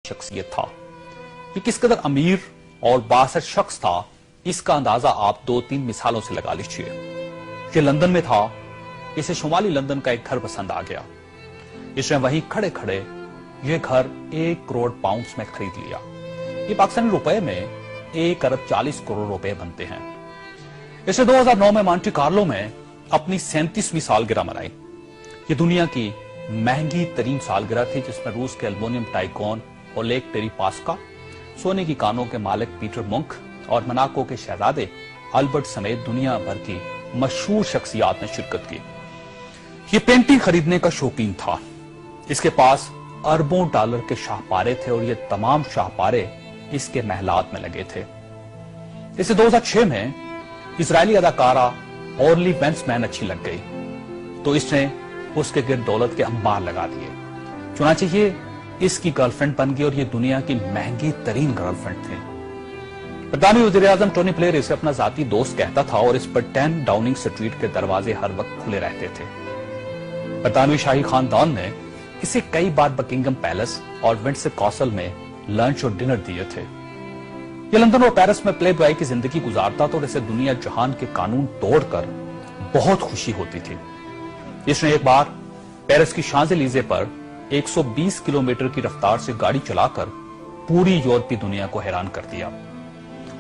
शख्सियत था। ये किस कदर अमीर और बासर शख्स था, इसका अंदाजा आप 2-3 मिसालों से लगा लीजिए। ये लंदन में था, इसे शुमाली लंदन का एक घर पसंद आ गया। इसने वहीं खड़े खड़े ये घर 1 करोड़ पाउंड्स में खरीद लिया। ये पाकिस्तानी रुपए में 1 अरब 40 करोड़ रुपए बनते हैं। इसने 2009 में मॉन्टे कार्लो में अपनी 37वीं सालगिरह मनाई। ये दुनिया की महंगी तरीन सालगिरह थी, जिसमें रूस के एल्युमिनियम टाइकॉन ओलेग टेरिपास्का, सोने की कानों के मालिक पीटर मुंक और मोनाको के शहजादे अल्बर्ट समेत दुनिया भर की मशहूर शख्सियात ने शिरकत की। ये पेंटिंग खरीदने का शौकीन था। इसके पास अरबों डॉलर के शाहपारे थे और ये तमाम शाहपारे इसके महलात में लगे थे। इसे 2006 में इजरायली अदाकारा ऑर्ली वेंसमैन अच्छी लग गई, तो इसने उसके गिर्द दौलत के अंबार लगा दिए। चुनांचे ये इसकी गर्लफ्रेंड बन गई और ये दुनिया की महंगी तरीन गर्लफ्रेंड थी। ब्रितानी वज़ीर आज़म टोनी ब्लेयर इसे अपना जाती दोस्त कहता था और इस पर 10 डाउनिंग स्ट्रीट के दरवाजे हर वक्त खुले रहते थे। ब्रितानवी शाही खानदान ने इसे कई बार बकिंगम पैलेस और विंडसर कासल में लंच और डिनर दिए थे। ये लंदन और पेरिस में प्ले बॉय की जिंदगी गुजारता था और इसे दुनिया जहान के कानून तोड़कर बहुत खुशी होती थी। इसने एक बार पेरिस की शांज़-एलीज़े पर 120 किलोमीटर की रफ्तार से गाड़ी चलाकर पूरी यूरोपीय दुनिया को हैरान कर दिया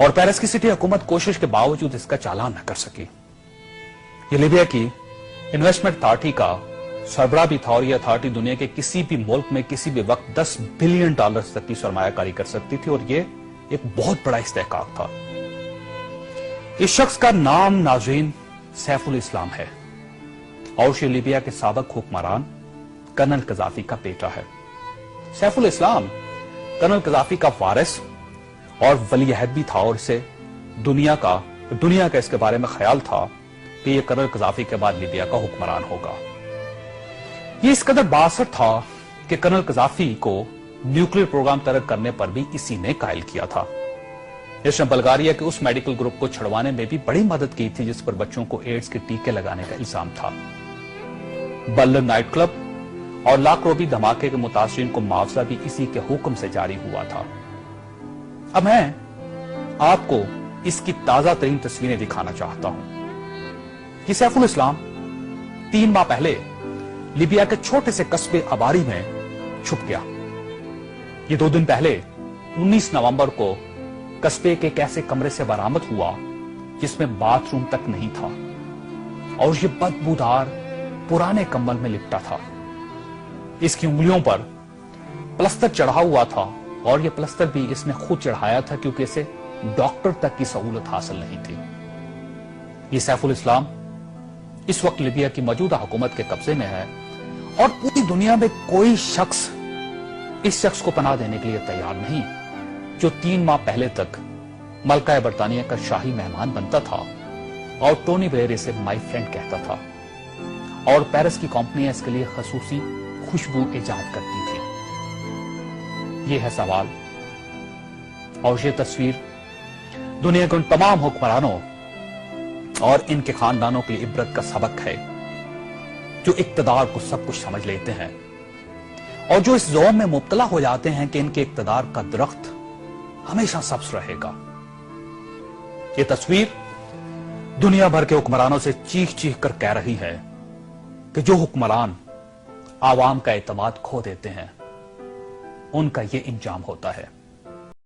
और पेरिस की सिटी हुकूमत कोशिश के बावजूद इसका चालान न कर सकी। ये लीबिया की इन्वेस्टमेंट अथॉरिटी का सरबराह भी था और यह अथॉरिटी दुनिया के किसी भी मुल्क में किसी भी वक्त $10 बिलियन तक की सरमायाकारी कर सकती थी और यह एक बहुत बड़ा इस्तेहकाक था। इस शख्स का नाम नाज़रीन सैफुल इस्लाम है और ये लीबिया के साबिक हुक्मरान कर्नल कज़ाफी का बेटा है। सैफुल इस्लाम कर्नल कज़ाफी का वारिस और वली अहद भी था और इसे दुनिया का इसके बारे में ख्याल था कि यह कर्नल कज़ाफी के बाद लीबिया का हुक्मरान होगा। यह इस कदर बासर था कि कर्नल कज़ाफी को न्यूक्लियर प्रोग्राम तरक करने पर भी इसी ने कायल किया था। इसने बल्गारिया के उस मेडिकल ग्रुप को छुड़वाने में भी बड़ी मदद की थी जिस पर बच्चों को एड्स के टीके लगाने का इल्जाम था। बल्लर नाइट क्लब और लाकरोबी धमाके के मुतासिरीन को मुआवजा भी इसी के हुक्म से जारी हुआ था। अब मैं आपको इसकी ताजा तरीन तस्वीरें दिखाना चाहता हूं कि सैफुल इस्लाम 3 माह पहले लीबिया के छोटे से कस्बे अबारी में छुप गया। ये 2 दिन पहले 19 नवंबर को कस्बे के एक ऐसे कमरे से बरामद हुआ जिसमें बाथरूम तक नहीं था और ये बदबूदार पुराने कंबल में लिपटा था। इसकी उंगलियों पर प्लस्तर चढ़ा हुआ था और यह प्लस्तर भी इसने खुद चढ़ाया था क्योंकि इसे डॉक्टर तक की सहूलत हासिल नहीं थी। ये सैफुल इस्लाम इस वक्त लीबिया की मौजूदा हुकूमत के कब्जे में है और पूरी दुनिया में कोई शख्स इस शख्स को पनाह देने के लिए तैयार नहीं, जो 3 माह पहले तक मलका बरतानिया का शाही मेहमान बनता था और टोनी ब्लेयर इसे माई फ्रेंड कहता था और पेरिस की कंपनियां इसके लिए खसूसी खुशबू इजाद करती थी। ये है सवाल और ये तस्वीर दुनिया के उन तमाम हुक्मरानों और इनके खानदानों के लिए इबरत का सबक है जो इक्तदार को सब कुछ समझ लेते हैं और जो इस ज़ौम में मुब्तला हो जाते हैं कि इनके इक्तदार का दरख्त हमेशा सब्ज रहेगा। ये तस्वीर दुनिया भर के हुक्मरानों से चीख चीख कर कह रही है कि जो हुक्मरान आवाम का एतमाद खो देते हैं उनका ये इंजाम होता है।